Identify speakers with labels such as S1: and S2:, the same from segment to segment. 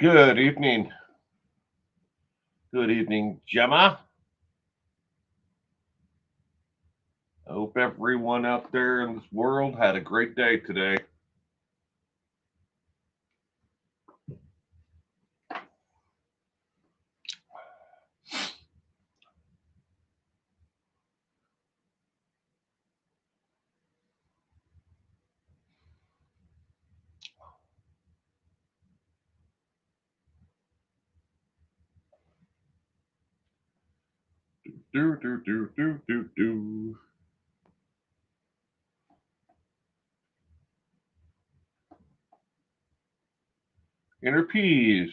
S1: Good evening. Good evening, Gemma. I hope everyone out there in this world had a great day today. Do. Inner peas.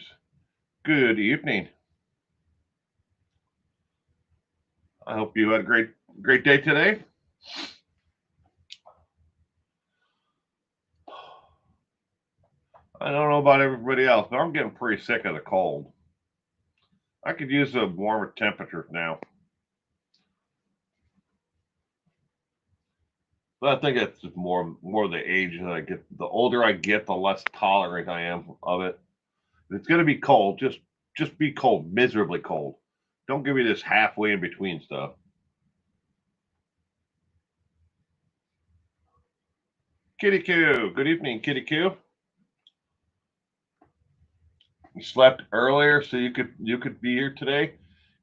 S1: Good evening. I hope you had a great day today. I don't know about everybody else, but I'm getting pretty sick of the cold. I could use a warmer temperature now. But I think it's just more the age that I get. The older I get, the less tolerant I am of it. If it's gonna be cold, just be cold, miserably cold. Don't give me this halfway in between stuff. Kitty Q, good evening, Kitty Q. You slept earlier so you could be here today.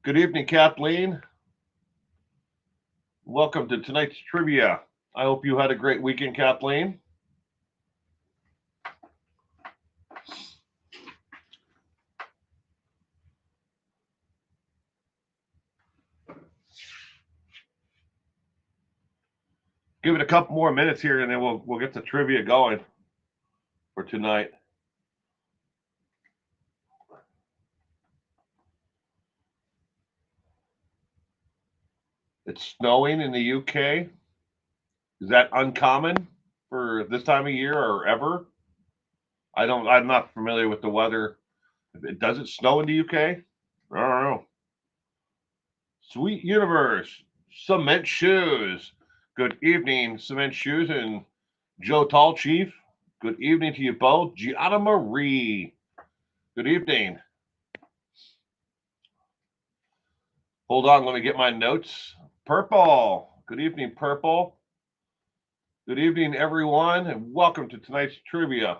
S1: Good evening, Kathleen. Welcome to tonight's trivia. I hope you had a great weekend, Kathleen. Give it a couple more minutes here, and then we'll get the trivia going for tonight. It's snowing in the UK. Is that uncommon for this time of year or ever? I'm not familiar with the weather. Does it snow in the UK? I don't know. Sweet Universe, Cement Shoes. Good evening, Cement Shoes and Joe Tall Chief. Good evening to you both. Gianna Marie. Good evening. Hold on, let me get my notes. Purple. Good evening, Purple. Good evening, everyone, and welcome to tonight's trivia.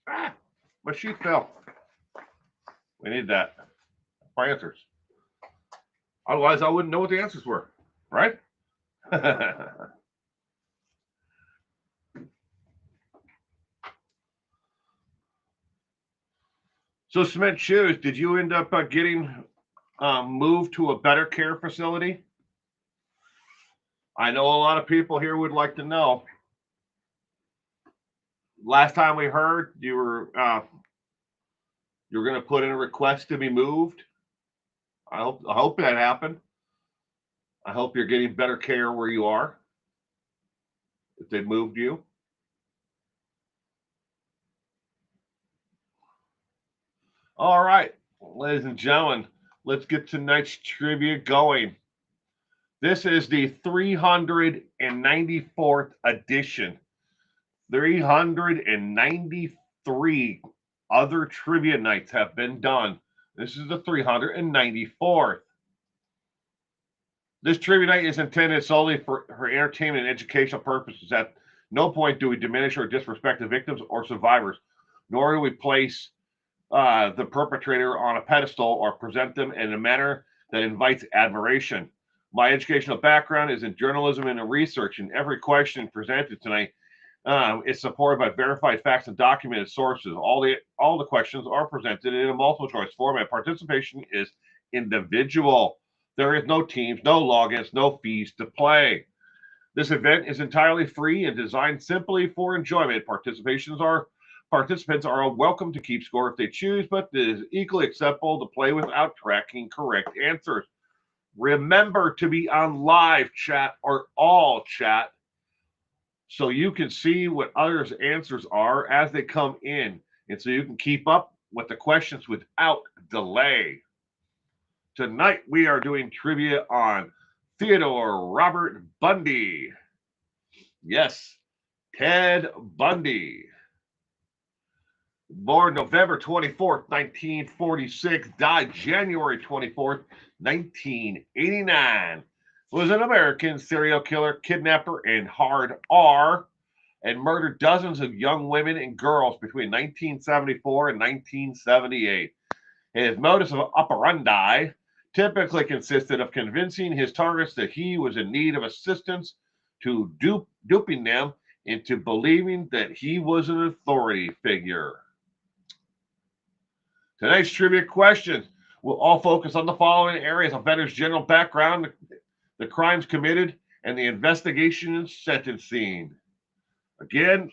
S1: Ah, my sheet fell. We need that for answers. Otherwise, I wouldn't know what the answers were, right? So, Cement Shoes, did you end up getting moved to a better care facility? I know a lot of people here would like to know. Last time we heard, you were going to put in a request to be moved. I hope that happened. I hope you're getting better care where you are. If they moved you. All right, ladies and gentlemen, let's get tonight's trivia going. This is the 394th edition. 393 other trivia nights have been done. This is the 394th. This trivia night is intended solely for entertainment and educational purposes. At no point do we diminish or disrespect the victims or survivors, nor do we place the perpetrator on a pedestal or present them in a manner that invites admiration. My educational background is in journalism and in research, and every question presented tonight is supported by verified facts and documented sources. All the questions are presented in a multiple choice format. Participation is individual. There is no teams, no logins, no fees to play. This event is entirely free and designed simply for enjoyment. Participants are welcome to keep score if they choose, but it is equally acceptable to play without tracking correct answers. Remember to be on live chat or all chat so you can see what others' answers are as they come in, and so you can keep up with the questions without delay. Tonight we are doing trivia on Theodore Robert Bundy. Yes, Ted Bundy. Born November 24th, 1946, died January 24th, 1989. Was an American serial killer, kidnapper, and hard R, and murdered dozens of young women and girls between 1974 and 1978. His modus operandi typically consisted of convincing his targets that he was in need of assistance to duping them into believing that he was an authority figure. Tonight's trivia questions will all focus on the following areas: offender's general background, the crimes committed, and the investigation and sentencing. Again,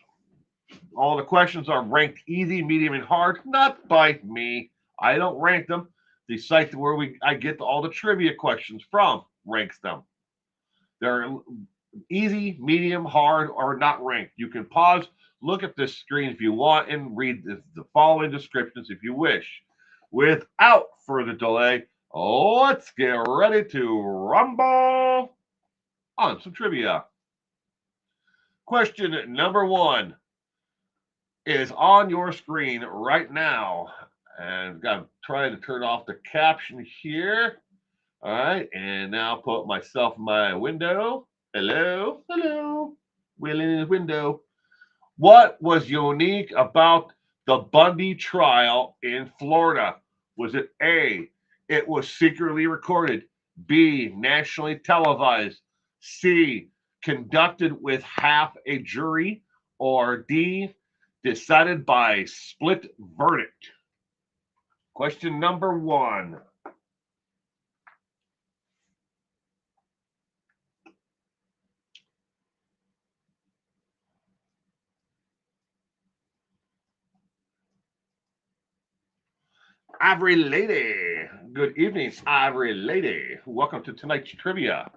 S1: all the questions are ranked easy, medium, and hard, not by me. I don't rank them. The site where I get all the trivia questions from ranks them. They're easy, medium, hard, or not ranked. You can pause, look at this screen if you want, and read the following descriptions if you wish. Without further delay, let's get ready to rumble on some trivia. Question number 1 is on your screen right now. And I've got to try to turn off the caption here. All right, and now put myself in my window. Hello, hello. Will in his window. What was unique about the Bundy trial in Florida? Was it A, it was secretly recorded, B, nationally televised, C, conducted with half a jury, or D, decided by split verdict? Question number 1. Ivory Lady. Good evening, Ivory Lady. Welcome to tonight's trivia.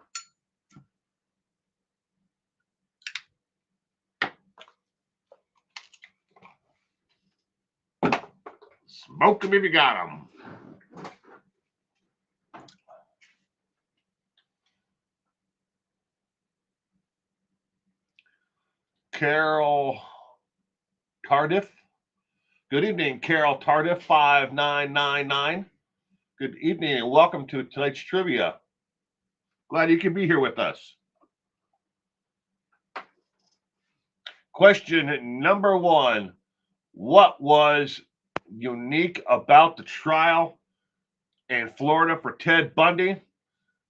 S1: Smoke them if you got them. Carol Tardif. Good evening, Carol Tardif 5999. Good evening and welcome to tonight's trivia. Glad you can be here with us. Question number 1. What was unique about the trial in Florida for Ted Bundy?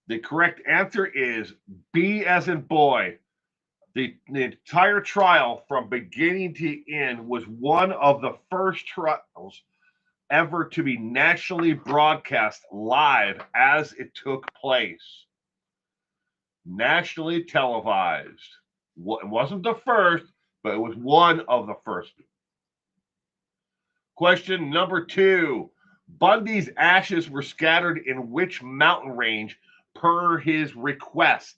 S1: The correct answer is B as in boy. The entire trial from beginning to end was one of the first trials ever to be nationally broadcast live as it took place. Nationally televised. It wasn't the first, but it was one of the first. Question number 2. Bundy's ashes were scattered in which mountain range per his request?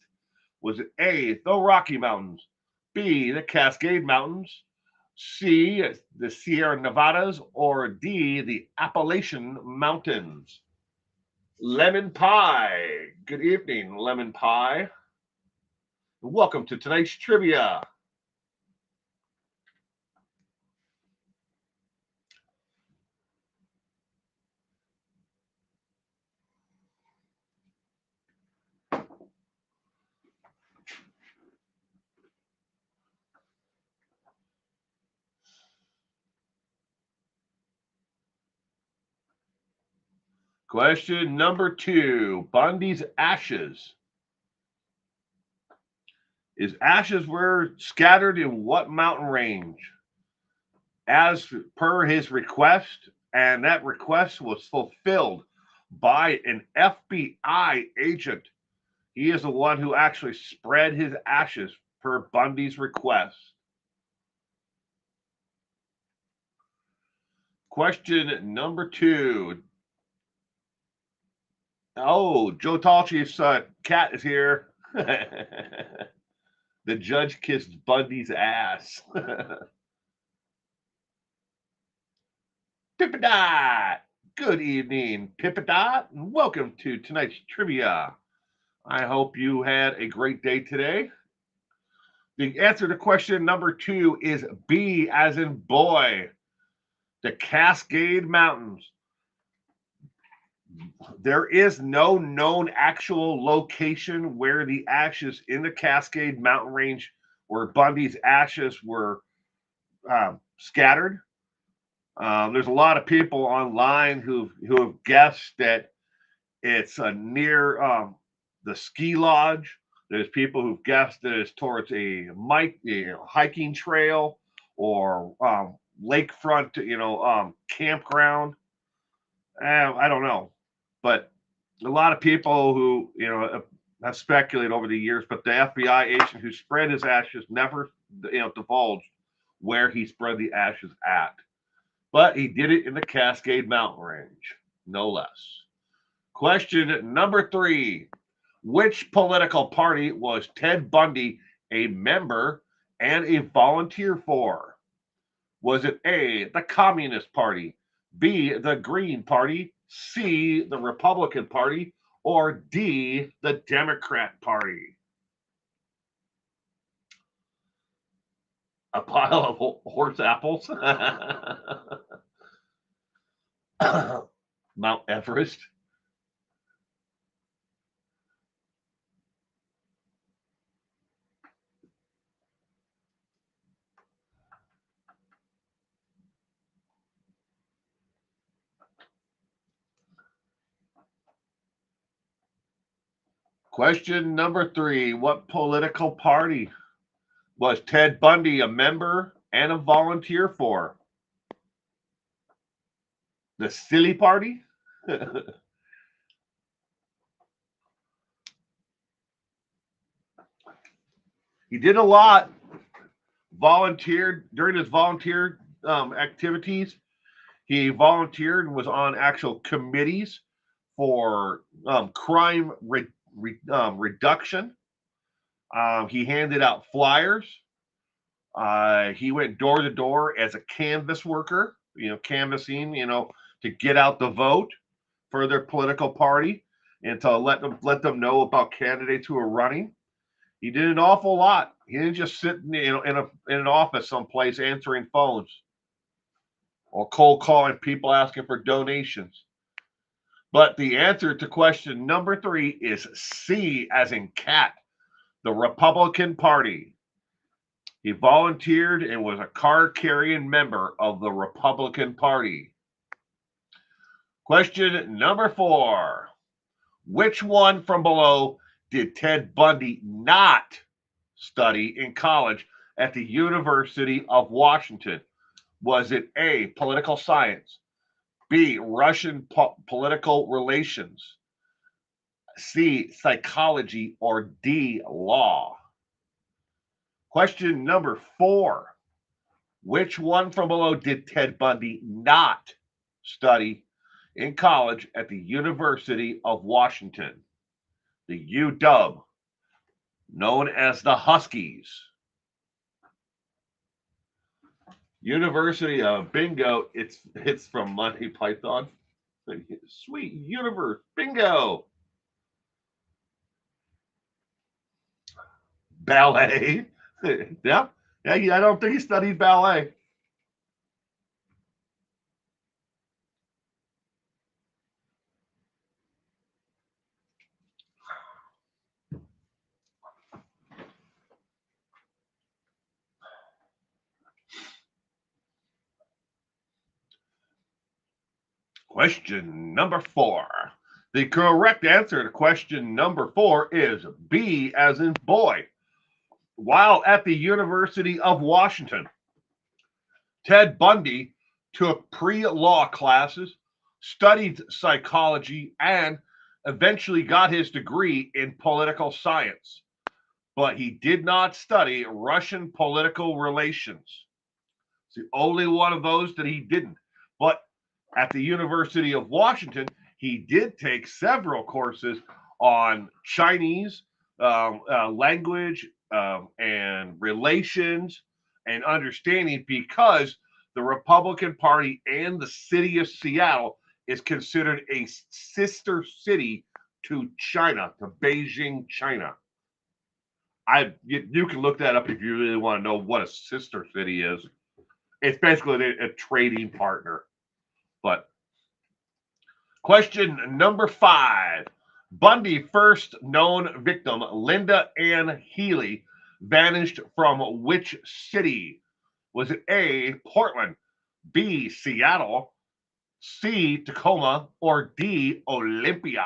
S1: Was it A, the Rocky Mountains, B, the Cascade Mountains, C, the Sierra Nevadas, or D, the Appalachian Mountains? Lemon Pie. Good evening, Lemon Pie. Welcome to tonight's trivia. Question number 2. Bundy's ashes. His ashes were scattered in what mountain range? As per his request, and that request was fulfilled by an FBI agent. He is the one who actually spread his ashes per Bundy's request. Question number 2. Oh, Joe Tallchief's cat is here. The judge kissed Bundy's ass. Pippadot. Good evening, Pippadot, and welcome to tonight's trivia. I hope you had a great day today. The answer to question number 2 is B, as in boy. The Cascade Mountains. There is no known actual location where the ashes in the Cascade Mountain Range, where Bundy's ashes were scattered. There's a lot of people online who have guessed that it's near the ski lodge. There's people who've guessed that it's towards a hiking trail or lakefront, campground. I don't know, but a lot of people who have speculated over the years. But the FBI agent who spread his ashes never divulged where he spread the ashes at. But he did it in the Cascade Mountain Range, no less. Question number 3. Which political party was Ted Bundy a member and a volunteer for? Was it A, the Communist Party, B, the Green Party, C, the Republican Party, or D, the Democrat Party? A pile of horse apples? Mount Everest? Question number 3. What political party was Ted Bundy a member and a volunteer for? The Silly Party? He did a lot. Volunteered during his volunteer activities. He volunteered and was on actual committees for crime reduction. He handed out flyers. He went door to door as a canvas worker, canvassing, to get out the vote for their political party and to let them know about candidates who are running. He did an awful lot. He didn't just sit in an office someplace answering phones or cold calling people asking for donations. But the answer to question number 3 is C, as in cat, the Republican Party. He volunteered and was a card-carrying member of the Republican Party. Question number 4. Which one from below did Ted Bundy not study in college at the University of Washington? Was it A, political science, B, Russian political relations, C, psychology, or D, law? Question number 4. Which one from below did Ted Bundy not study in college at the University of Washington? The UW, known as the Huskies. University of Bingo, it's from Monty Python. Sweet universe, bingo. Ballet. Yeah, I don't think he studied ballet. Question number 4. The correct answer to question number 4 is B, as in boy. While at the University of Washington, Ted Bundy took pre-law classes, studied psychology, and eventually got his degree in political science. But he did not study Russian political relations. It's the only one of those that he didn't. But at the University of Washington, he did take several courses on Chinese language and relations and understanding, because the Republican Party and the city of Seattle is considered a sister city to China, to Beijing, China. You can look that up if you really want to know what a sister city is. It's basically a trading partner. But question number 5. Bundy first known victim, Linda Ann Healy, vanished from which city? Was it A, Portland, B, Seattle, C, Tacoma, or D, Olympia?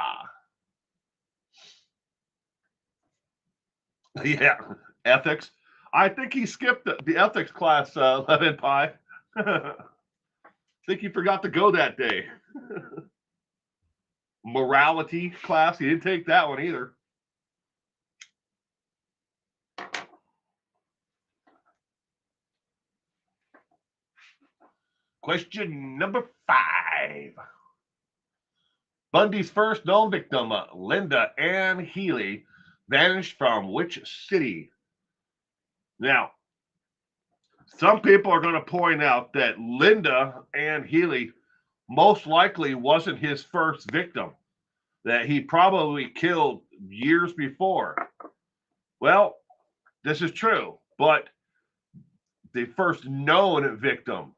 S1: Yeah, ethics. I think he skipped the ethics class, Lemon Pie. I think he forgot to go that day. Morality class, he didn't take that one either. Question number 5. Bundy's first known victim, Linda Ann Healy, vanished from which city? Now, some people are going to point out that Linda Ann Healy most likely wasn't his first victim, that he probably killed years before. Well, this is true, but the first known victim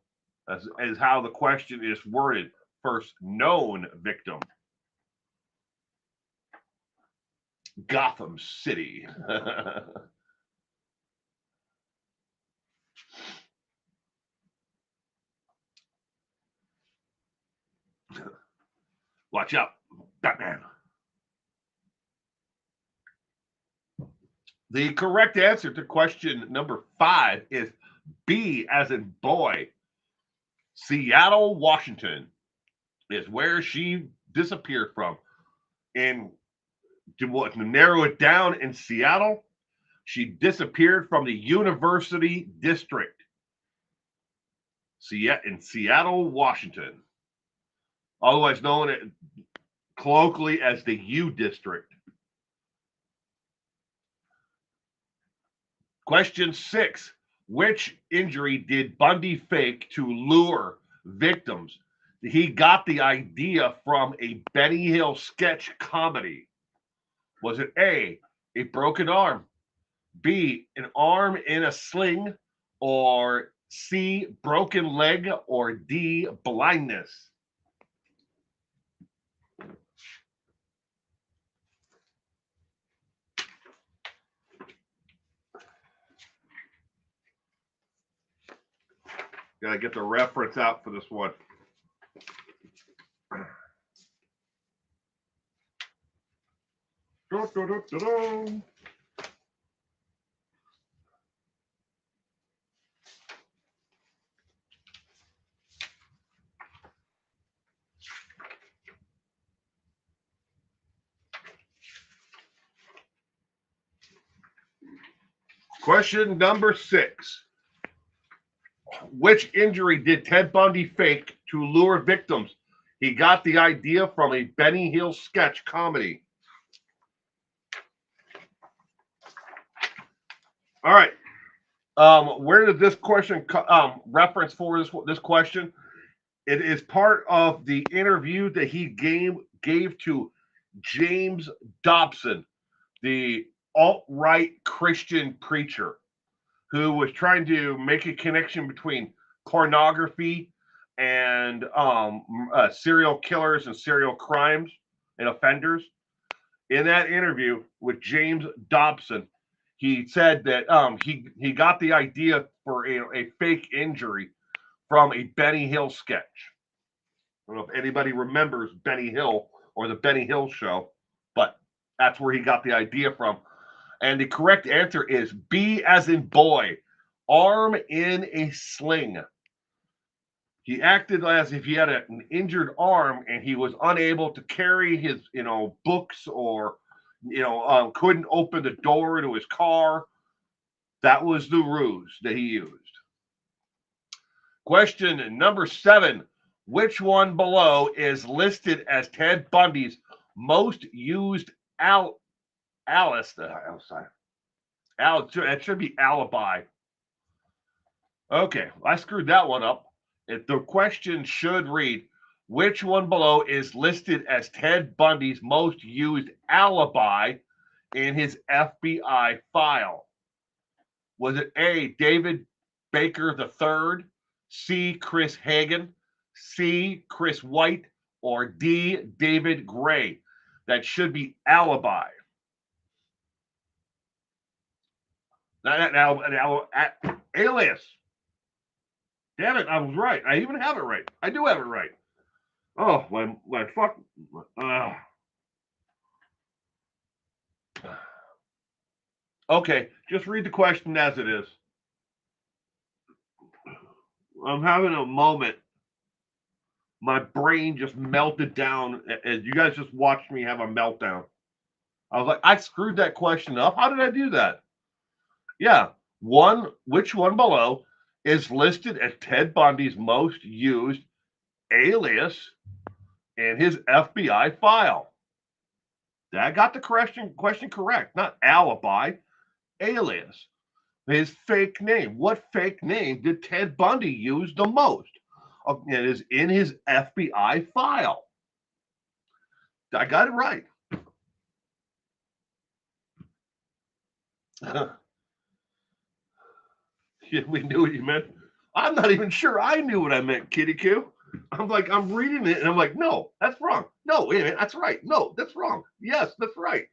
S1: is how the question is worded. First known victim. Gotham City. Watch out, Batman. The correct answer to question number 5 is B, as in boy. Seattle, Washington is where she disappeared from. And to narrow it down, in Seattle, she disappeared from the University District. In Seattle, Washington, otherwise known colloquially as the U District. Question 6. Which injury did Bundy fake to lure victims? He got the idea from a Benny Hill sketch comedy. Was it A, a broken arm, B, an arm in a sling, or C, broken leg, or D, blindness? Gotta get the reference out for this one. Question number 6. Which injury did Ted Bundy fake to lure victims? He got the idea from a Benny Hill sketch comedy. All right. Where did this question reference for this question? It is part of the interview that he gave to James Dobson, the alt-right Christian preacher, who was trying to make a connection between pornography and serial killers and serial crimes and offenders. In that interview with James Dobson, he said that he got the idea for a fake injury from a Benny Hill sketch. I don't know if anybody remembers Benny Hill or the Benny Hill show, but that's where he got the idea from. And the correct answer is B, as in boy, arm in a sling. He acted as if he had an injured arm and he was unable to carry his, books, or, couldn't open the door to his car. That was the ruse that he used. Question number 7. Which one below is listed as Ted Bundy's most used it should be alibi. Okay, I screwed that one up. The question should read, Which one below is listed as Ted Bundy's most used alibi in his FBI file? Was it A, David Baker III, C, Chris Hagen, C, Chris White, or D, David Gray? That should be alibi. Now, alias. Damn it, I was right. I even have it right. I do have it right. Oh, my fuck. Okay, just read the question as it is. I'm having a moment. My brain just melted down as you guys just watched me have a meltdown. I was like, I screwed that question up. How did I do that? Yeah. Which one below is listed as Ted Bundy's most used alias in his FBI file? I got the question correct, not alibi, alias. His fake name. What fake name did Ted Bundy use the most? It is in his FBI file. I got it right. We knew what you meant. I'm not even sure I knew what I meant, Kitty Q. I'm reading it and I'm like, no, that's wrong. No, wait a minute, that's right. No, that's wrong. Yes, that's right.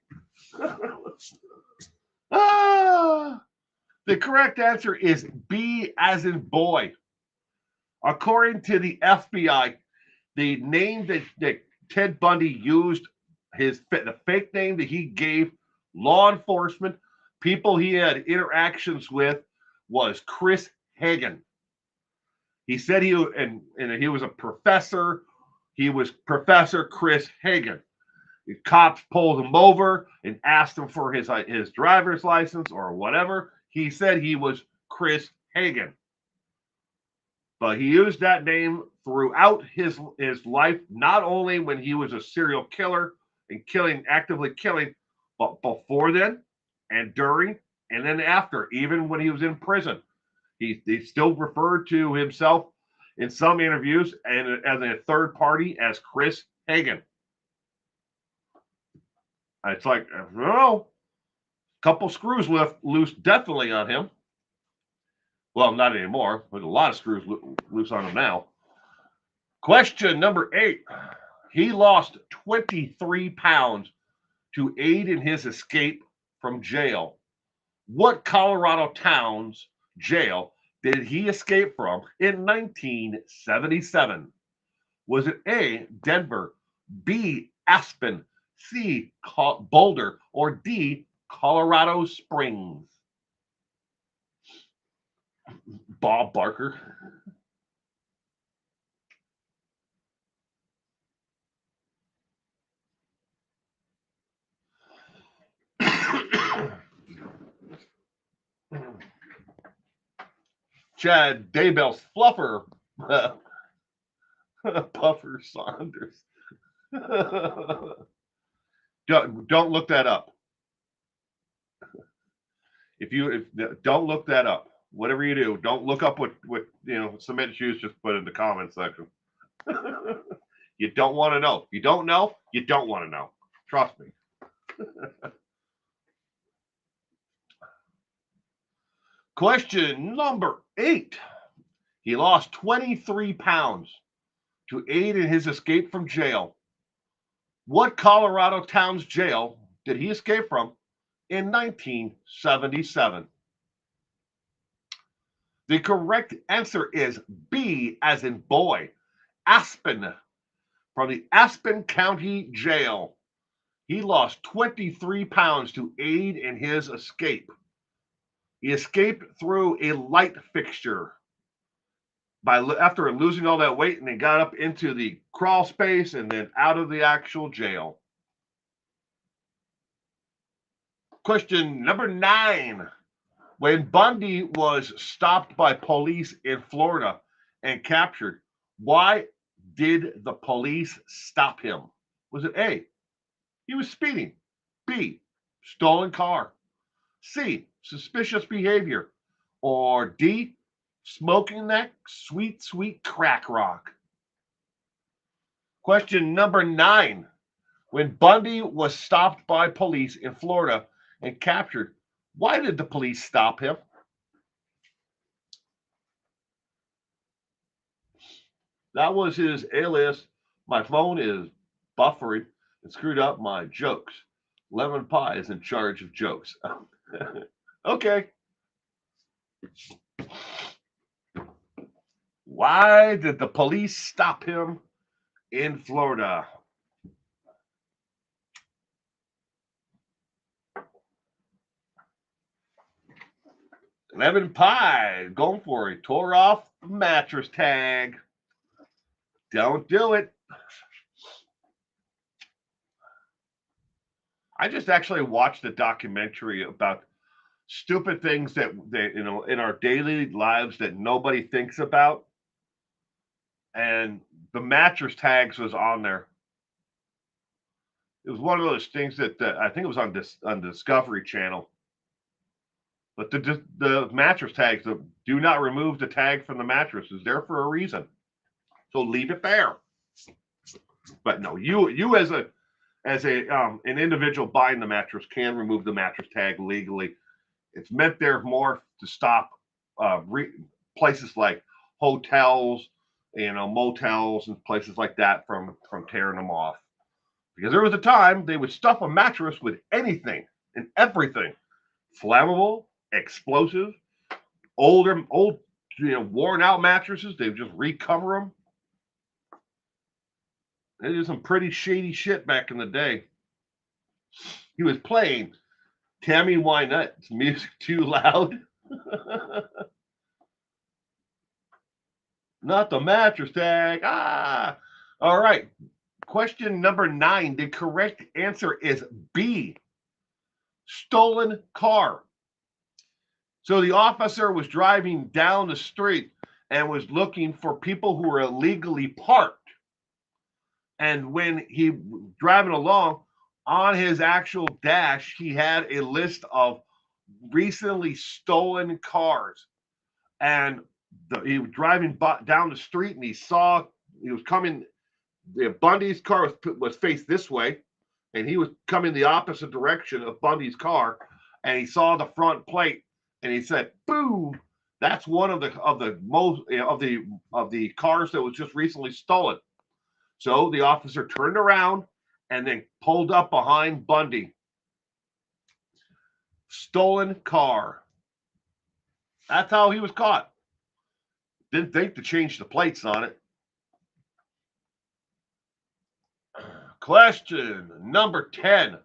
S1: The correct answer is B as in boy. According to the FBI, the name that Ted Bundy used, the fake name that he gave law enforcement, people he had interactions with, was Chris Hagen. He said he was a professor. He was Professor Chris Hagen. The cops pulled him over and asked him for his driver's license or whatever. He said he was Chris Hagen. But he used that name throughout his life, not only when he was a serial killer and actively killing, but before then and during and then after, even when he was in prison. He still referred to himself in some interviews and as a third party as Chris Hagen. It's like, I don't know, a couple screws loose definitely on him. Well, not anymore, but a lot of screws loose on him now. Question number 8. He lost 23 pounds to aid in his escape from jail. What Colorado town's jail did he escape from in 1977? Was it A, Denver, B, Aspen, C, Boulder, or D, Colorado Springs? Bob Barker. Chad Daybell's fluffer. Puffer Saunders. Don't look that up. If don't look that up. Whatever you do, don't look up what cement shoes just put in the comment section. You don't want to know. You don't know. You don't want to know. Trust me. Question number 8. He lost 23 pounds to aid in his escape from jail. What Colorado town's jail did he escape from in 1977? The correct answer is B as in boy, Aspen, from the Aspen County Jail. He lost 23 pounds to aid in his escape. He escaped through a light fixture after losing all that weight, and they got up into the crawl space and then out of the actual jail. Question number 9. When Bundy was stopped by police in Florida and captured, why did the police stop him? Was it A, he was speeding, B, stolen car, C, suspicious behavior, or D, smoking that sweet, sweet crack rock? Question number 9. When Bundy was stopped by police in Florida and captured, why did the police stop him? That was his alias. My phone is buffering and screwed up my jokes. Lemon Pie is in charge of jokes. Okay. Why did the police stop him in Florida? Lemon Pie going for it. Tore off the mattress tag. Don't do it. I just actually watched a documentary about stupid things that in our daily lives that nobody thinks about, and the mattress tags was on there. It was one of those things that I think it was on the Discovery Channel. But the mattress tags, do not remove the tag from the mattress, is there for a reason. So leave it there. But no, you as an individual buying the mattress can remove the mattress tag legally. It's meant there more to stop places like hotels, motels and places like that from tearing them off. Because there was a time they would stuff a mattress with anything and everything, flammable, explosive, old, worn out mattresses. They would just recover them. They did some pretty shady shit back in the day. He was playing Tammy Wynette's music too loud. Not the mattress tag. All right. Question number 9. The correct answer is B. Stolen car. So the officer was driving down the street and was looking for people who were illegally parked. And when he was driving along, on his actual dash, he had a list of recently stolen cars. And he was driving down the street, and he was coming. Bundy's car was faced this way, and he was coming the opposite direction of Bundy's car, and he saw the front plate, and he said, "Boom! That's one of the cars that was just recently stolen." So the officer turned around and then pulled up behind Bundy. Stolen car. That's how he was caught. Didn't think to change the plates on it. Question number 10.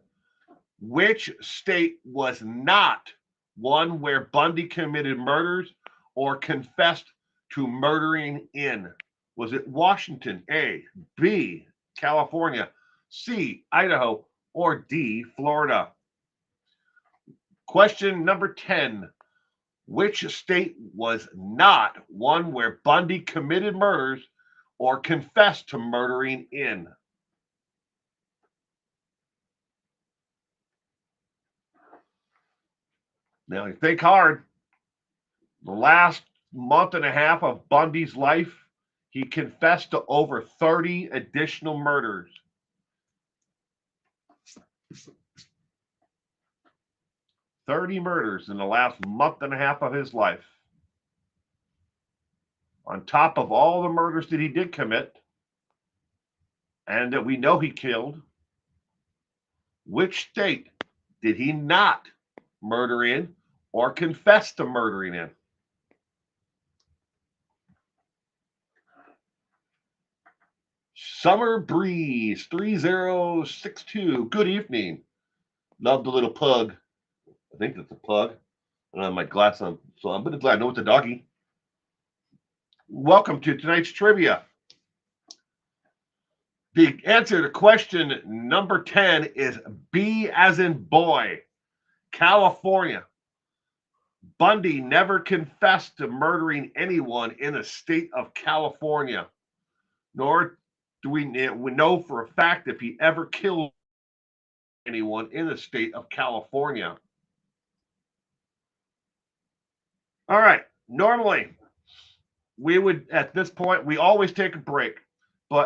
S1: Which state was not one where Bundy committed murders or confessed to murdering in? Was it Washington, A, B, California, C, Idaho, or D, Florida? Question number 10. Which state was not one where Bundy committed murders or confessed to murdering in? Now, think hard. The last month and a half of Bundy's life, he confessed to over 30 additional murders. "30 murders in the last month and a half of his life. On top of all the murders that he did commit and that we know he killed, which state did he not murder in or confess to murdering in?" Summer Breeze 3062. Good evening. Love the little pug. I think that's a pug. I don't have my glass on, so I'm glad I know it's a doggy. Welcome to tonight's trivia. The answer to question number 10 is B as in boy, California. Bundy never confessed to murdering anyone in the state of California, nor do we know for a fact if he ever killed anyone in the state of California. All right. Normally, we would, at this point, we always take a break.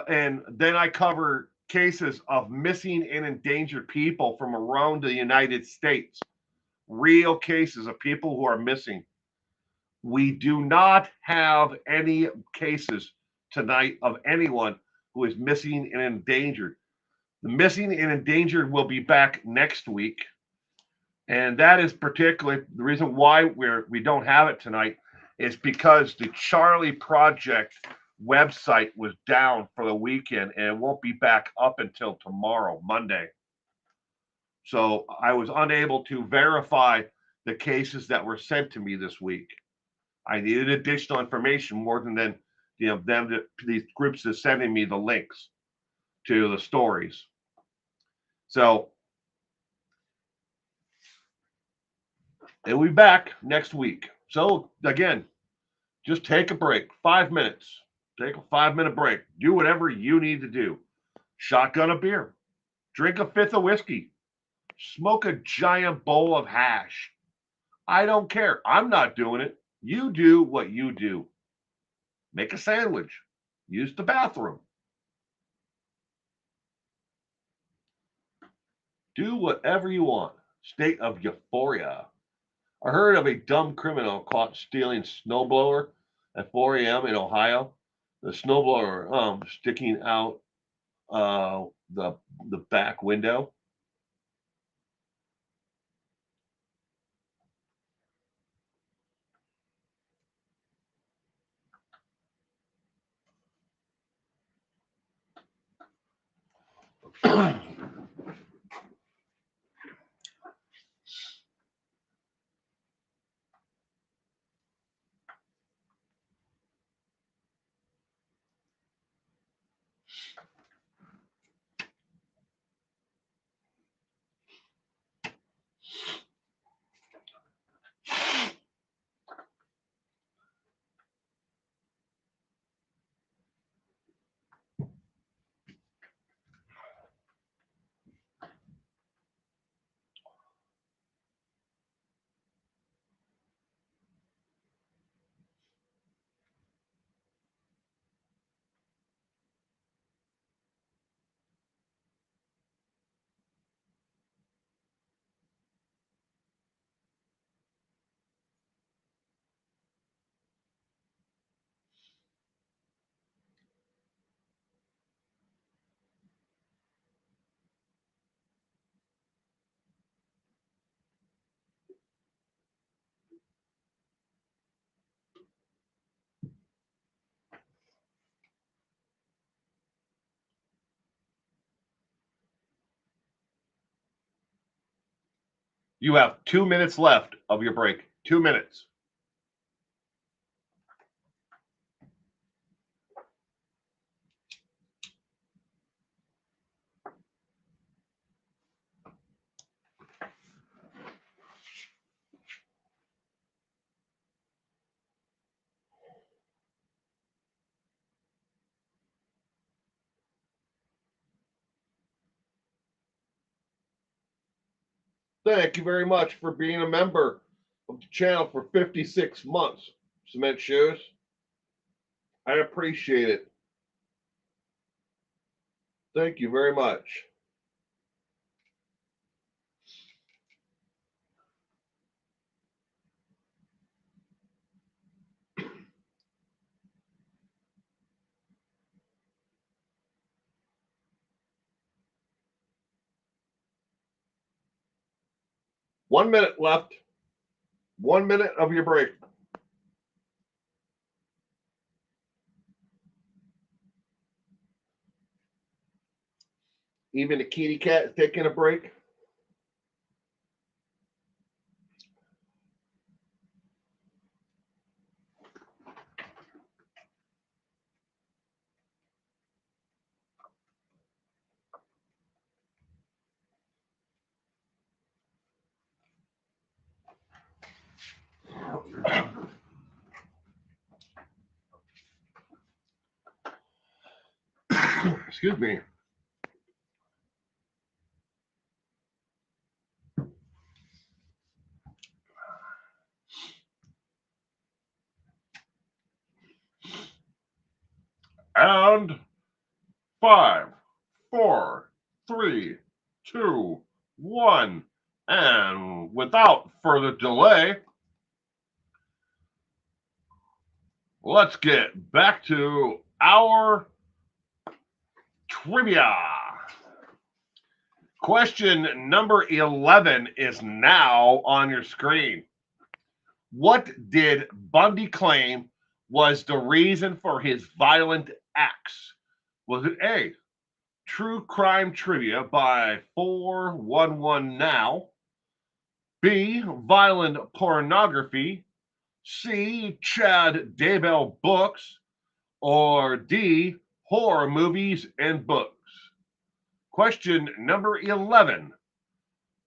S1: and then I cover cases of missing and endangered people from around the United States. Real cases of people who are missing. We do not have any cases tonight of anyone who is missing and endangered. The missing and endangered will be back next week. And that is particularly the reason why we don't have it tonight is because the Charlie Project website was down for the weekend and it won't be back up until tomorrow, Monday. So I was unable to verify the cases that were sent to me this week. I needed additional information more than these groups are sending me the links to the stories. So it'll be back next week. So again, just take a break, 5 minutes. Take a 5 minute break. Do whatever you need to do. Shotgun a beer. Drink a fifth of whiskey. Smoke a giant bowl of hash. I don't care. I'm not doing it. You do what you do. Make a sandwich. Use the bathroom. Do whatever you want. State of euphoria. I heard of a dumb criminal caught stealing snowblower at 4 a.m. in Ohio. The snowblower sticking out the back window. You have 2 minutes left of your break. 2 minutes. Thank you very much for being a member of the channel for 56 months, Cement Shoes. I appreciate it. Thank you very much. One minute left. 1 minute of your break. Even the kitty cat is taking a break. Excuse me. And 5, 4, 3, 2, 1. And without further delay, let's get back to our trivia. Question number 11 is now on your screen. What did Bundy claim was the reason for his violent acts? Was it A, True Crime Trivia by 411 Now, B, Violent Pornography, C, Chad Daybell Books, or D, Horror Movies and Books? Question number 11.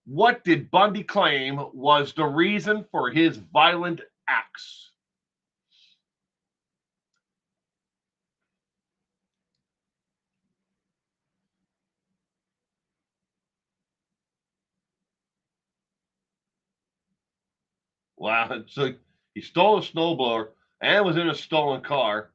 S1: What did Bundy claim was the reason for his violent acts? Wow, so he stole a snowblower and was in a stolen car.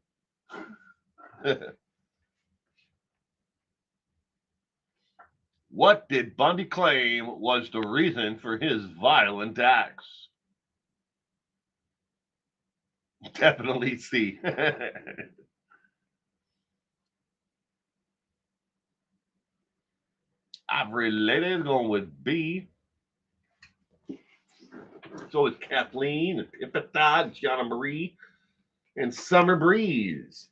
S1: What did Bundy claim was the reason for his violent acts? Definitely C. I've related going with B. So is Kathleen and Pipita and Gianna Marie and Summer Breeze.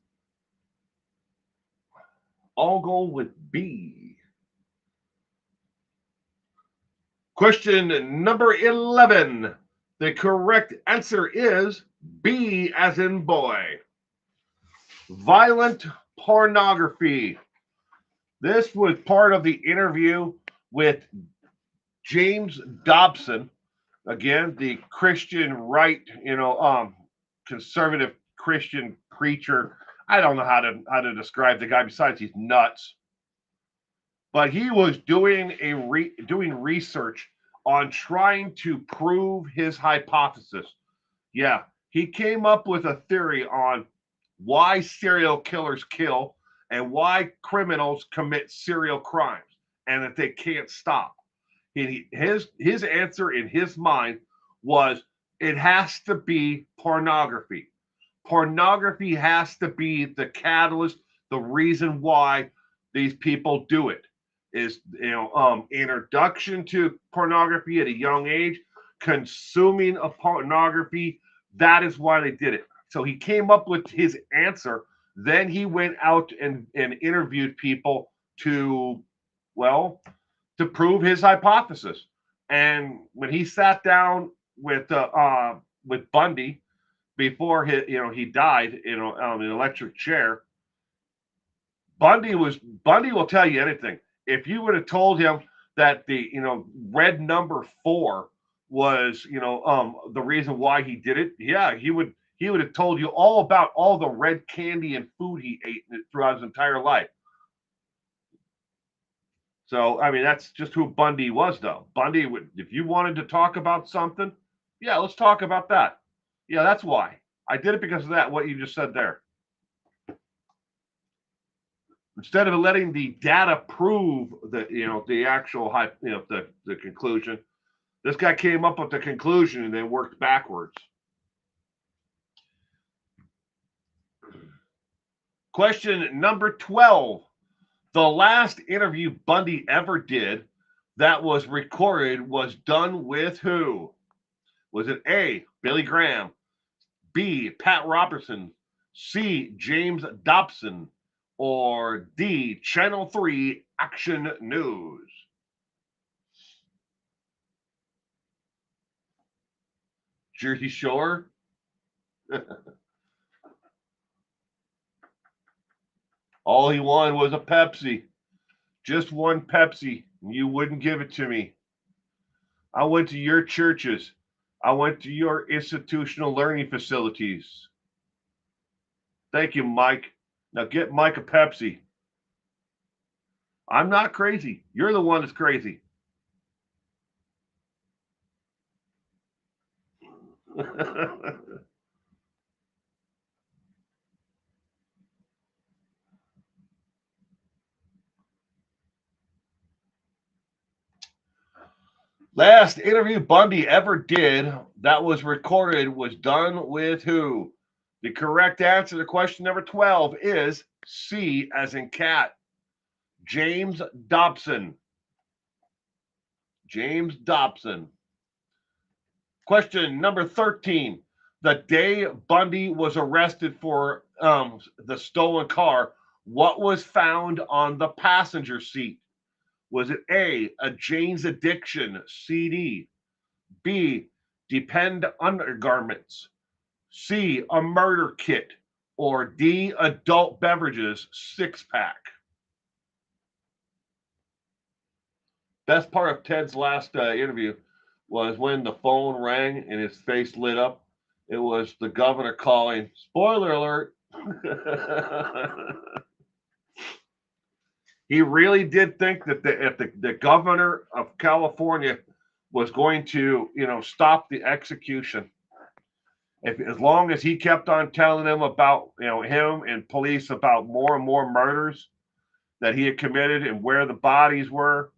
S1: All go with B. Question number 11. The correct answer is B as in boy. Violent pornography. This was part of the interview with James Dobson, again, the Christian right, conservative Christian preacher. I don't know how to describe the guy besides he's nuts. But he was doing doing research on trying to prove his hypothesis. Yeah, he came up with a theory on why serial killers kill and why criminals commit serial crimes and that they can't stop. His answer in his mind was it has to be pornography. Pornography has to be the catalyst, the reason why these people do it. Is introduction to pornography at a young age, consuming of pornography. That is why they did it. So he came up with his answer. Then he went out and interviewed people to, well, to prove his hypothesis. And when he sat down with Bundy before he died on an electric chair, Bundy will tell you anything. If you would have told him that the red number 4 was the reason why he did it, yeah, he would have told you all about all the red candy and food he ate throughout his entire life. So, I mean, that's just who Bundy was, though. Bundy would, if you wanted to talk about something, yeah, let's talk about that. Yeah, that's why. I did it because of that, what you just said there. Instead of letting the data prove the actual the conclusion, this guy came up with the conclusion and then worked backwards. Question number 12. The last interview Bundy ever did that was recorded was done with who? Was it A, Billy Graham, B, Pat Robertson, C, James Dobson, or D, Channel 3 Action News? Jersey Shore? All he wanted was a Pepsi. Just one Pepsi. And you wouldn't give it to me. I went to your churches. I went to your institutional learning facilities. Thank you, Mike. Now get Mike a Pepsi. I'm not crazy. You're the one that's crazy. Last interview Bundy ever did that was recorded was done with who? The correct answer to question number 12 is C as in cat. James Dobson. James Dobson. Question number 13. The day Bundy was arrested for the stolen car, what was found on the passenger seat? Was it A, Jane's Addiction CD, B, Depend undergarments, C, a murder kit, or D, adult beverages 6-pack? Best part of Ted's last interview was when the phone rang and his face lit up. It was the governor calling. Spoiler alert. He really did think that if the governor of California was going to, stop the execution, as long as he kept on telling them about, him and police about more and more murders that he had committed and where the bodies were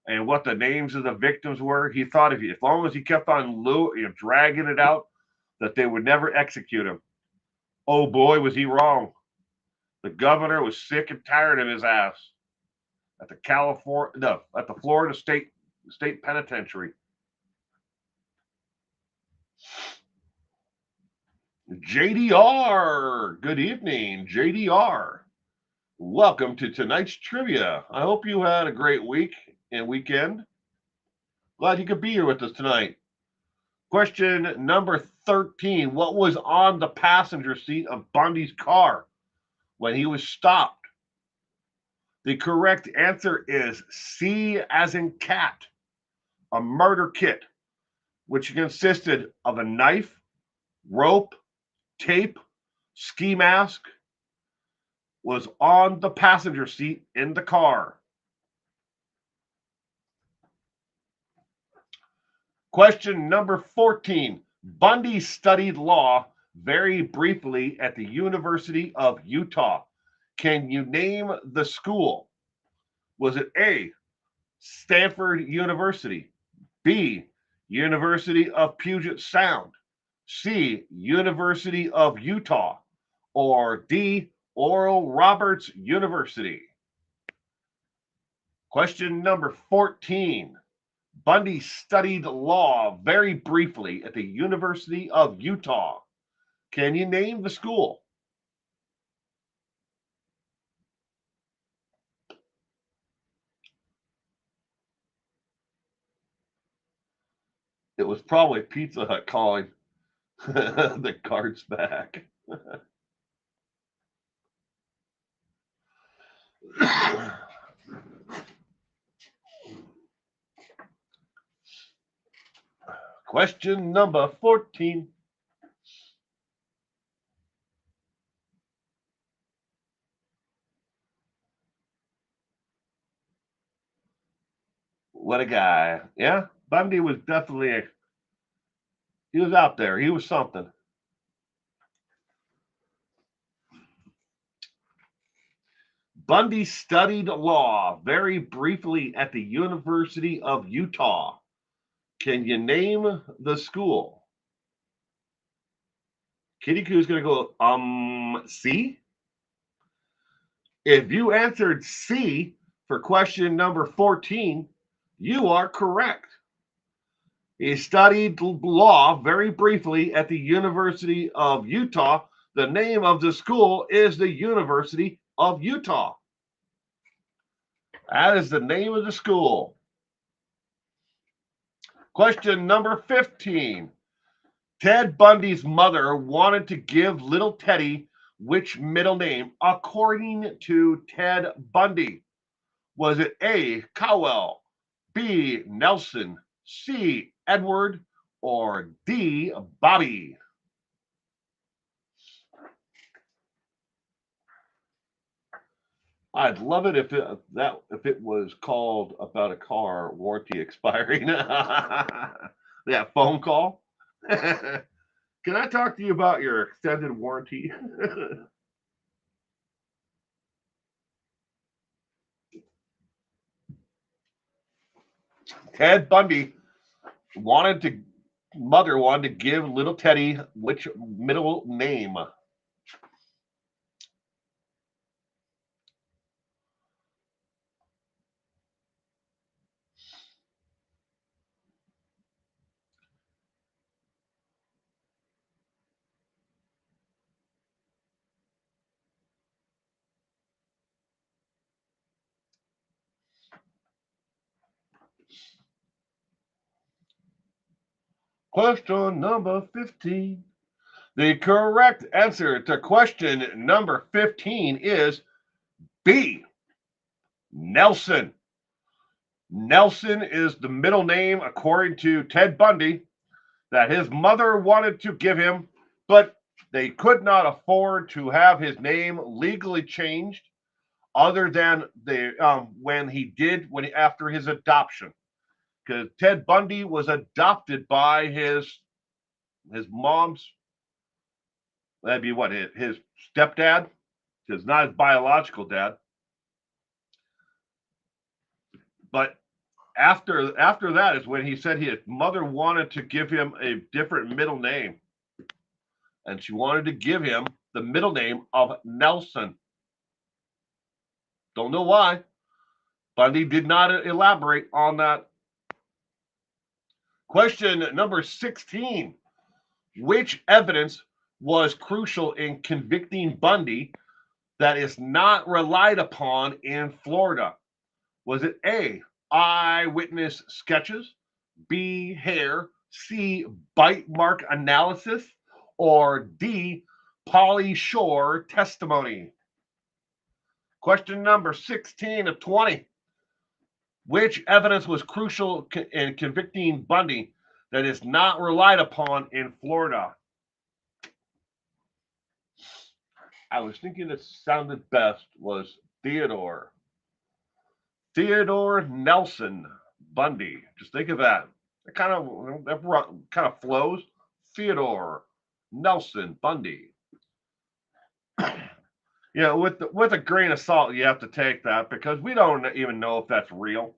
S1: and what the names of the victims were, he thought as long as he kept on dragging it out, that they would never execute him. Oh boy, was he wrong. The governor was sick and tired of his ass at the Florida State Penitentiary. JDR, good evening, JDR. Welcome to tonight's trivia. I hope you had a great week and weekend. Glad you could be here with us tonight. Question number 13. What was on the passenger seat of Bundy's car when he was stopped? The correct answer is C as in cat, a murder kit, which consisted of a knife, rope, tape, ski mask, was on the passenger seat in the car. Question number 14. Bundy studied law very briefly at the University of Utah. Can you name the school? Was it A, Stanford University, B, University of Puget Sound, C, University of Utah, or D, Oral Roberts University? Question number 14. Bundy studied law very briefly at the University of Utah. Can you name the school? It was probably Pizza Hut calling the cards back. Question number 14. What a guy. Yeah, Bundy was definitely, he was out there. He was something. Bundy studied law very briefly at the University of Utah. Can you name the school? Kitty Coo's going to go, C? If you answered C for question number 14, you are correct. He studied law very briefly at the University of Utah. The name of the school is the University of Utah. That is the name of the school. Question number 15. Ted Bundy's mother wanted to give little Teddy which middle name according to Ted Bundy? Was it A, Cowell, B, Nelson, C, Edward, or D, Bobby? I'd love it if it was called about a car warranty expiring. That phone call. Can I talk to you about your extended warranty? Ted Bundy mother wanted to give little Teddy which middle name? Question number 15. The correct answer to question number 15 is B. Nelson. Nelson is the middle name, according to Ted Bundy, that his mother wanted to give him, but they could not afford to have his name legally changed other than when after his adoption. Because Ted Bundy was adopted by his mom's, that'd be what, his stepdad, because not his biological dad. But after that is when he said his mother wanted to give him a different middle name, and she wanted to give him the middle name of Nelson. Don't know why. Bundy did not elaborate on that. Question number 16. Which evidence was crucial in convicting Bundy that is not relied upon in Florida? Was it A, eyewitness sketches, B, hair, C, bite mark analysis, or D, Polly Shore testimony? Question number 16 of 20. Which evidence was crucial in convicting Bundy that is not relied upon in Florida? I was thinking that sounded best was Theodore Nelson Bundy. Just think of that. It kind of flows. Theodore Nelson Bundy. Yeah, with a grain of salt, you have to take that because we don't even know if that's real.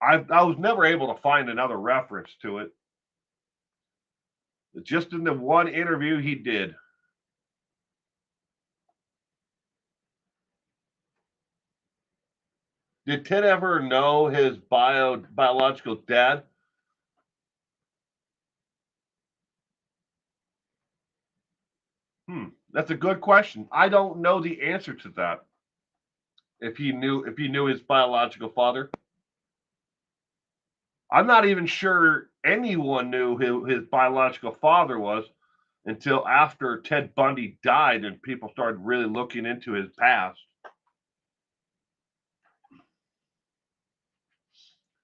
S1: I was never able to find another reference to it. Just in the one interview he did. Did Ted ever know his biological dad? That's a good question. I don't know the answer to that. If he knew his biological father, I'm not even sure anyone knew who his biological father was until after Ted Bundy died and people started really looking into his past.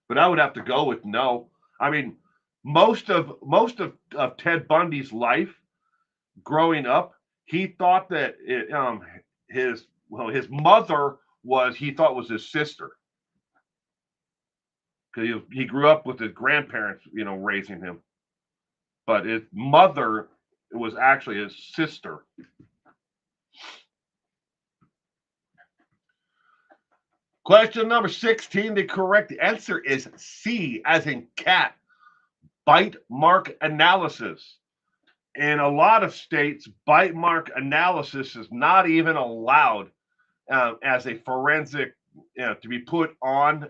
S1: But I would have to go with no. I mean, most of Ted Bundy's life growing up, he thought that his mother he thought was his sister because he grew up with his grandparents, raising him, but his mother was actually his sister. Question number 16. The correct answer is C, as in cat. Bite mark analysis. In a lot of states, bite mark analysis is not even allowed as a forensic to be put on.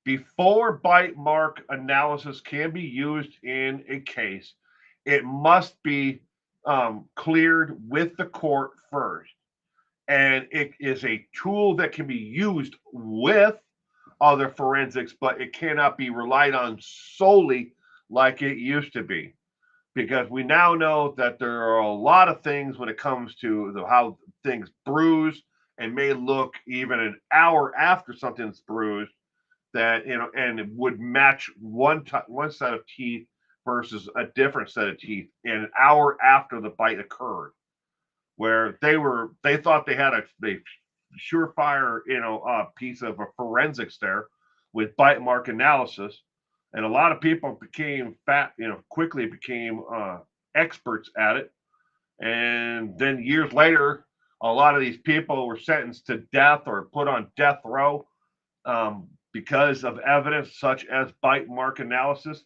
S1: Before bite mark analysis can be used in a case, it must be cleared with the court first. And it is a tool that can be used with other forensics, but it cannot be relied on solely like it used to be. Because we now know that there are a lot of things when it comes to how things bruise and may look even an hour after something's bruised that and it would match one set of teeth versus a different set of teeth an hour after the bite occurred, where they thought they had a surefire piece of a forensics there with bite mark analysis, and a lot of people quickly became experts at it, and then years later a lot of these people were sentenced to death or put on death row because of evidence such as bite mark analysis,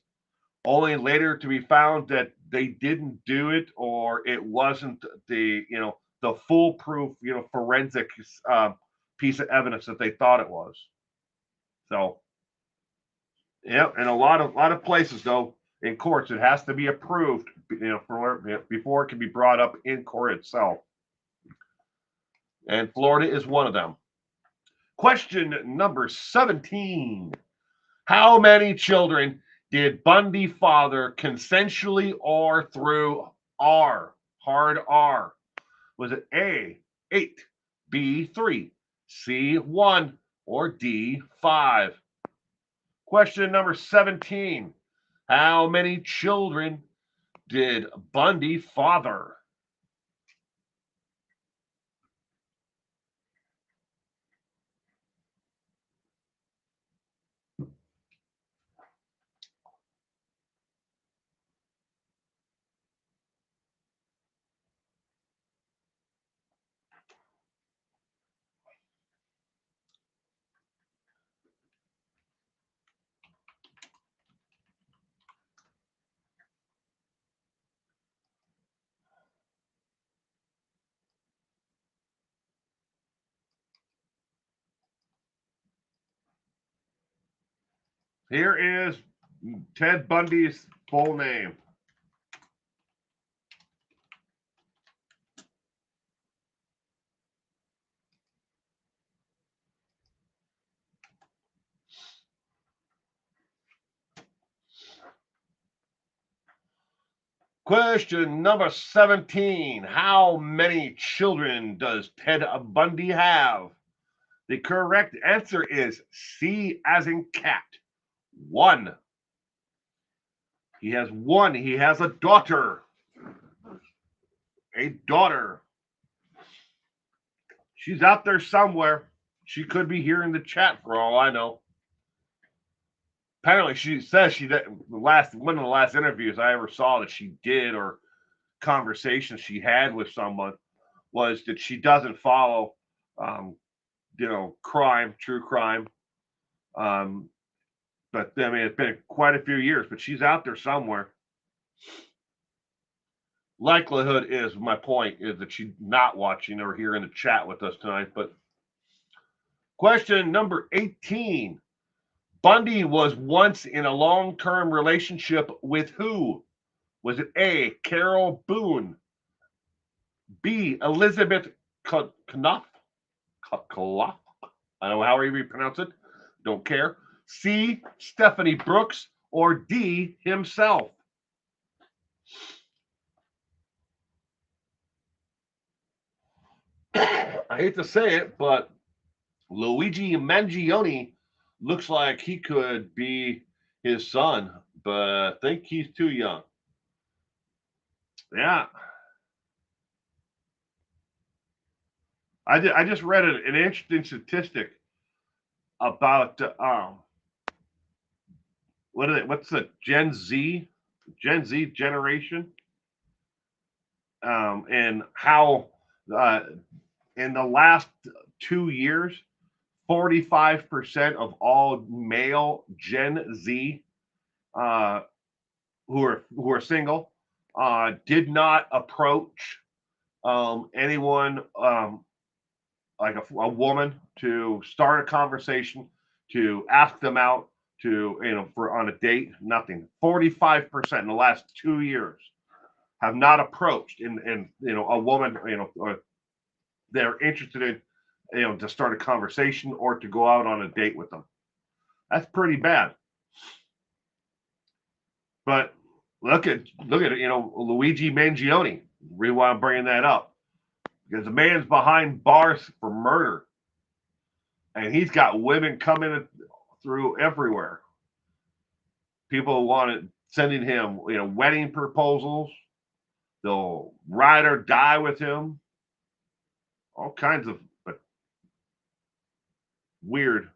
S1: only later to be found that they didn't do it or it wasn't the foolproof forensic piece of evidence that they thought it was. So yeah, and a lot of places though in courts it has to be approved before it can be brought up in court itself. And Florida is one of them. Question number 17. How many children did Bundy father consensually or through hard R? Was it A, 8, B, 3, C, 1, or D, 5? Question number 17. How many children did Bundy father? Here is Ted Bundy's full name. Question number 17. How many children does Ted Bundy have? The correct answer is C as in cat. 1. He has 1. He has a daughter. A daughter. She's out there somewhere. She could be here in the chat for all I know. Apparently, she says she did one of the last interviews I ever saw that she did or conversations she had with someone was that she doesn't follow, true crime. But I mean, it's been quite a few years, but she's out there somewhere. Likelihood is my point is that she's not watching or here in the chat with us tonight. But question number 18. Bundy was once in a long-term relationship with who? Was it A, Carol Boone, B, Elizabeth Knopf? I don't know how you pronounce it. Don't care. C, Stephanie Brooks, or D, himself? I hate to say it, but Luigi Mangione looks like he could be his son, but I think he's too young. Yeah. I just read an interesting statistic about what's the Gen Z generation, and how in the last 2 years 45% of all male Gen Z who are single did not approach anyone like a woman to start a conversation, to ask them out, to for on a date. Nothing. 45% in the last 2 years have not approached in a woman or they're interested in to start a conversation or to go out on a date with them. That's pretty bad. But look at it, Luigi Mangione. Really why I'm bringing that up, because the man's behind bars for murder, and he's got women coming through everywhere. People wanted sending him, wedding proposals. They'll ride or die with him. All kinds of weird.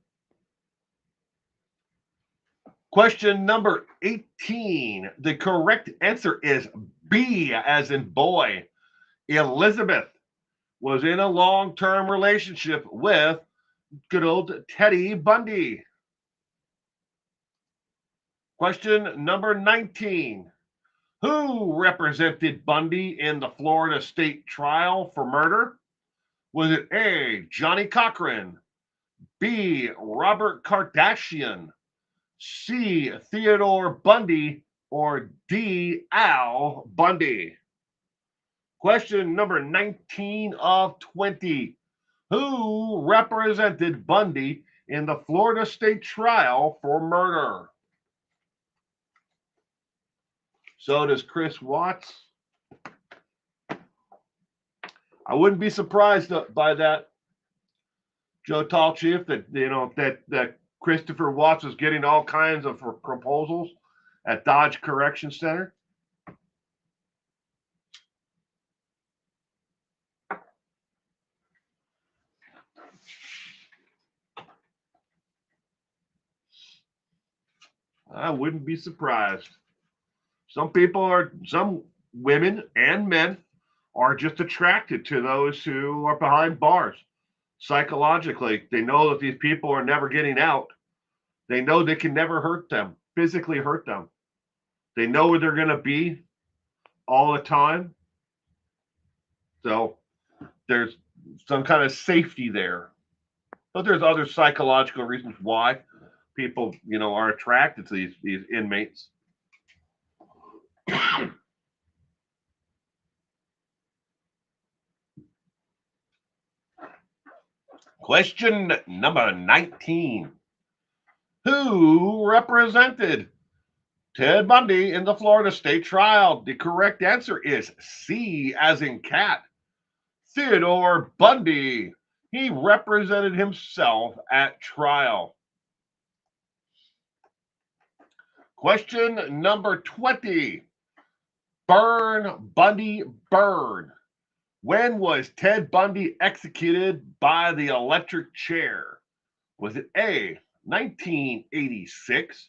S1: Question number 18. The correct answer is B as in boy. Elizabeth was in a long-term relationship with good old Teddy Bundy. Question number 19. Who represented Bundy in the Florida state trial for murder? Was it A, Johnny Cochran, B, Robert Kardashian, C, Theodore Bundy, or D, Al Bundy? Question number 19 of 20. Who represented Bundy in the Florida state trial for murder? So does Chris Watts. I wouldn't be surprised by that, Joe Tall Chief, that Christopher Watts was getting all kinds of proposals at Dodge Correction Center. I wouldn't be surprised. Some women and men are just attracted to those who are behind bars. Psychologically, they know that these people are never getting out. They know they can never hurt them, physically hurt them. They know where they're going to be all the time. So there's some kind of safety there. But there's other psychological reasons why people, are attracted to these inmates. Question number 19. Who represented Ted Bundy in the Florida state trial? The correct answer is C, as in cat. Theodore Bundy. He represented himself at trial. Question number 20. Burn, Bundy, burn. When was Ted Bundy executed by the electric chair? Was it A, 1986,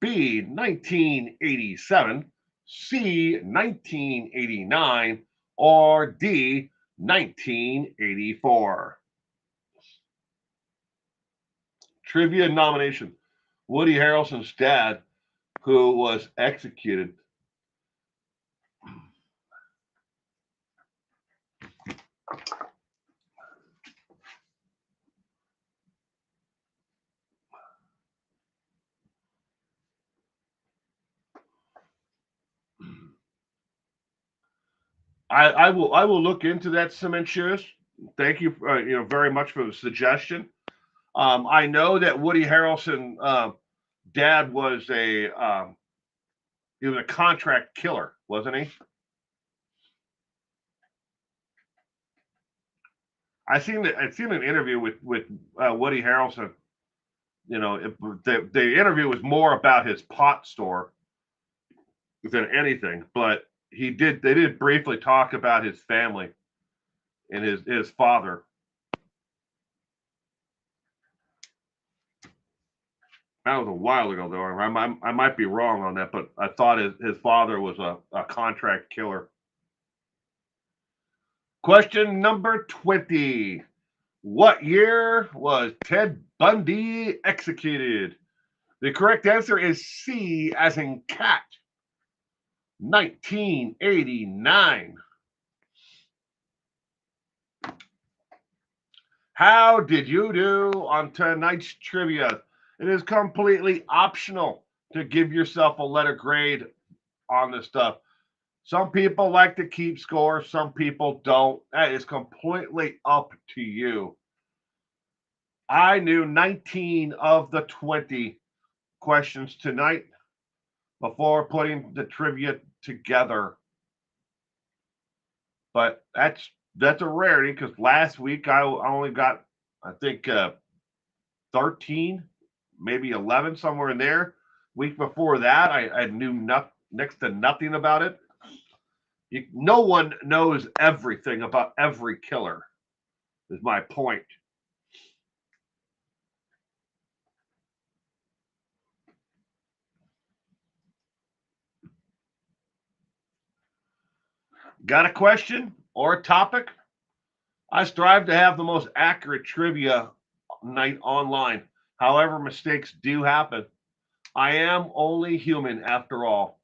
S1: B, 1987, C, 1989, or D, 1984? Trivia nomination. Woody Harrelson's dad, who was executed. I will look into that, Cementurious. Thank you, very much for the suggestion. I know that Woody Harrelson dad was he was a contract killer, wasn't he? I've seen an interview with Woody Harrelson. The interview was more about his pot store than anything, but they did briefly talk about his family and his father. That was a while ago, though. I might be wrong on that, but I thought his father was a contract killer. Question number 20. What year was Ted Bundy executed? The correct answer is C, as in cat. 1989. How did you do on tonight's trivia? It is completely optional to give yourself a letter grade on this stuff. Some people like to keep score, some people don't. That is completely up to you. I knew 19 of the 20 questions tonight before putting the trivia together. But that's a rarity, because last week I only got, I think, 13, maybe 11, somewhere in there. Week before that, I knew next to nothing about it. No one knows everything about every killer, is my point. Got a question or a topic? I strive to have the most accurate trivia night online. However, mistakes do happen. I am only human after all.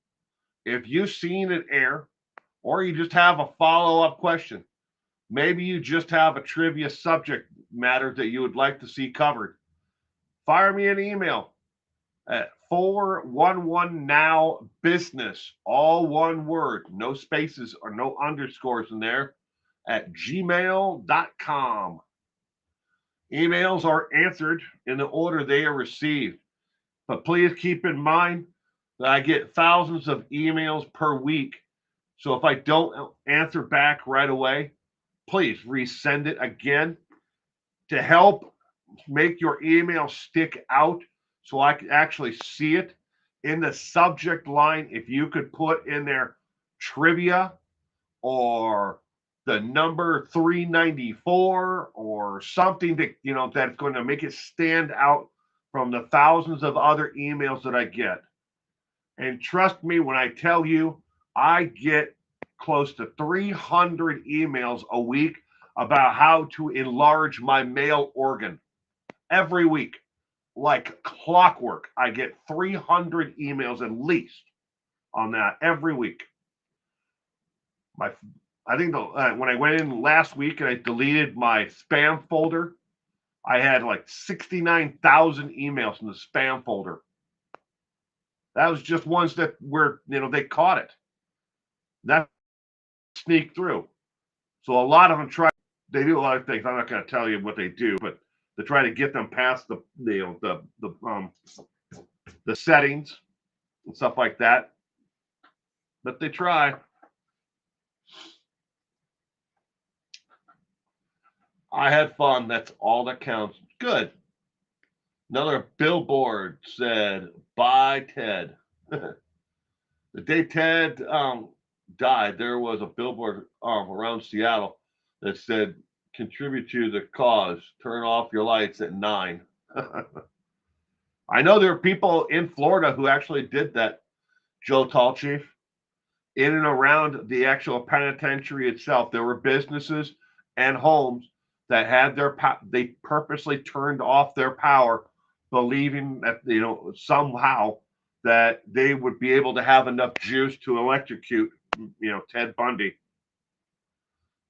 S1: If you've seen it air, or you just have a follow-up question, maybe you just have a trivia subject matter that you would like to see covered, fire me an email at 411nowbusiness, all one word, no spaces or no underscores in there, at gmail.com. Emails are answered in the order they are received, but please keep in mind that I get thousands of emails per week. So if I don't answer back right away, please resend it again to help make your email stick out so I can actually see it in the subject line. If you could put in there trivia or the number 394 or something that, that's going to make it stand out from the thousands of other emails that I get. And trust me when I tell you, I get close to 300 emails a week about how to enlarge my male organ every week. Like clockwork, I get 300 emails at least on that every week. I think when I went in last week and I deleted my spam folder, I had like 69,000 emails in the spam folder. That was just ones that were, they caught it. That sneaked through. So a lot of them they do a lot of things. I'm not going to tell you what they do, but to try to get them past the settings and stuff like that. But they try. I had fun. That's all that counts. Good. Another billboard said, "Bye, Ted." The day Ted died, there was a billboard around Seattle that said, "Contribute to the cause. Turn off your lights at 9." I know there are people in Florida who actually did that, Joe Tallchief. In and around the actual penitentiary itself, there were businesses and homes that had they purposely turned off their power, believing that, somehow that they would be able to have enough juice to electrocute, Ted Bundy.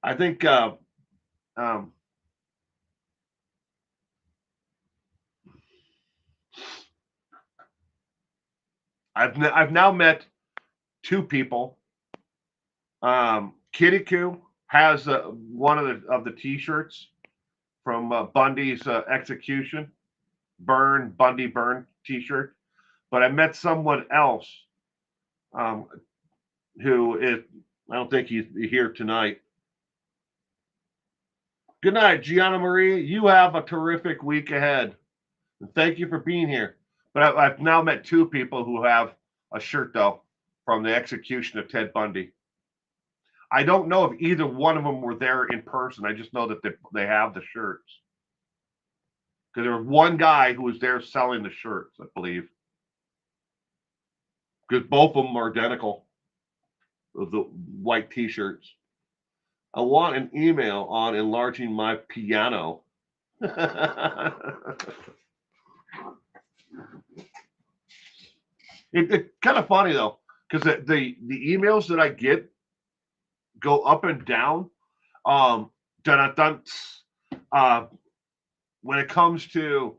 S1: I think I've now met two people. Kitty Coo has one of the T-shirts from Bundy's execution, Bundy burn T-shirt. But I met someone else who is, I don't think he's here tonight. Good night, Gianna Marie. You have a terrific week ahead. And thank you for being here. But I've now met two people who have a shirt, though, from the execution of Ted Bundy. I don't know if either one of them were there in person. I just know that they have the shirts. Because there was one guy who was there selling the shirts, I believe. Because both of them are identical, the white T-shirts. I want an email on enlarging my piano. It's kind of funny though, because the emails that I get go up and down. When it comes to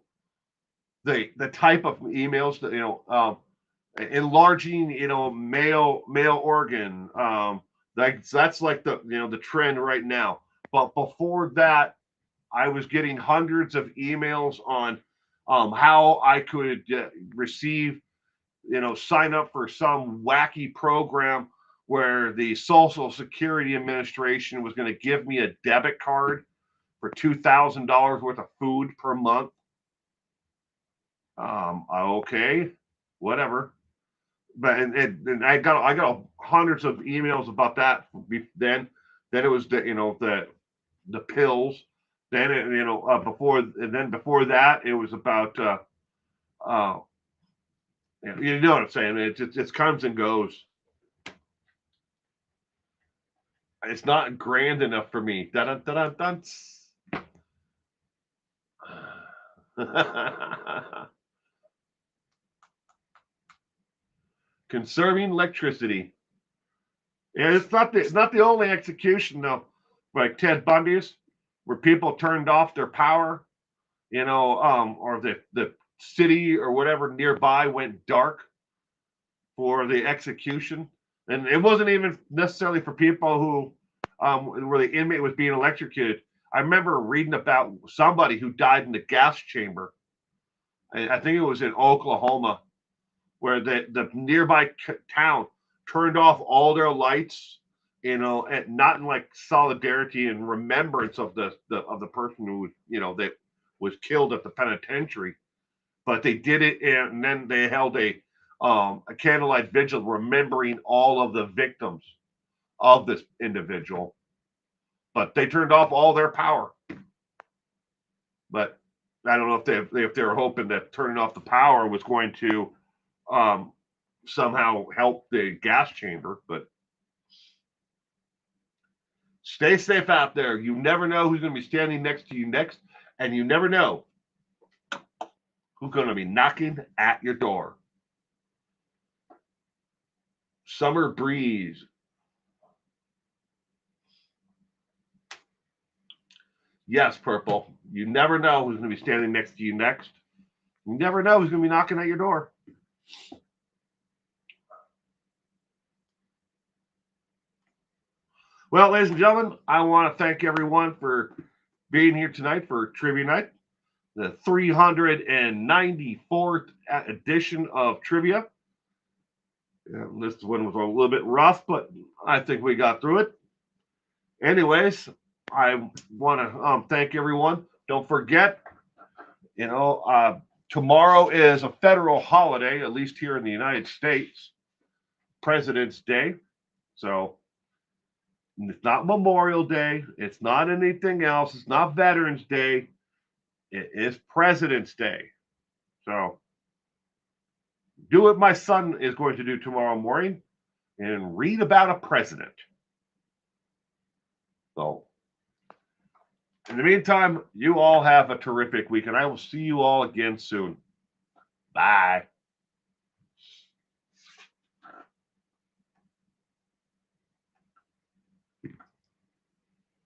S1: the type of emails that enlarging male organ, that's like the trend right now. But before that, I was getting hundreds of emails on how I could receive, sign up for some wacky program where the Social Security Administration was going to give me a debit card for $2,000 worth of food per month. Okay, whatever. But and I got hundreds of emails about that. Then it was the pills. Then before that it was about you know what I'm saying. It comes and goes. It's not grand enough for me. Dun, dun, dun, dun, dun. Conserving electricity. And it's not the only execution though, like Ted Bundy's, where people turned off their power, or the city or whatever nearby went dark for the execution. And it wasn't even necessarily for people who where the inmate was being electrocuted. I remember reading about somebody who died in the gas chamber. I think it was in Oklahoma, where the nearby town turned off all their lights, and not in like solidarity and remembrance of the person who that was killed at the penitentiary, but they did it, and then they held a candlelight vigil remembering all of the victims of this individual. But they turned off all their power. But I don't know if they were hoping that turning off the power was going to somehow help the gas chamber. But stay safe out there. You never know who's going to be standing next to you next, and you never know who's going to be knocking at your door. Summer breeze. Yes, Purple. You never know who's going to be standing next to you next. You never know who's going to be knocking at your door. Well, ladies and gentlemen, I want to thank everyone for being here tonight for Trivia Night, the 394th edition of Trivia. This one was a little bit rough, but I think we got through it. Anyways, I want to thank everyone. Don't forget, tomorrow is a federal holiday, at least here in the United States, President's Day. So it's not Memorial Day. It's not anything else. It's not Veterans Day. It is President's Day. So do what my son is going to do tomorrow morning and read about a president. So in the meantime, you all have a terrific week, and I will see you all again soon. Bye.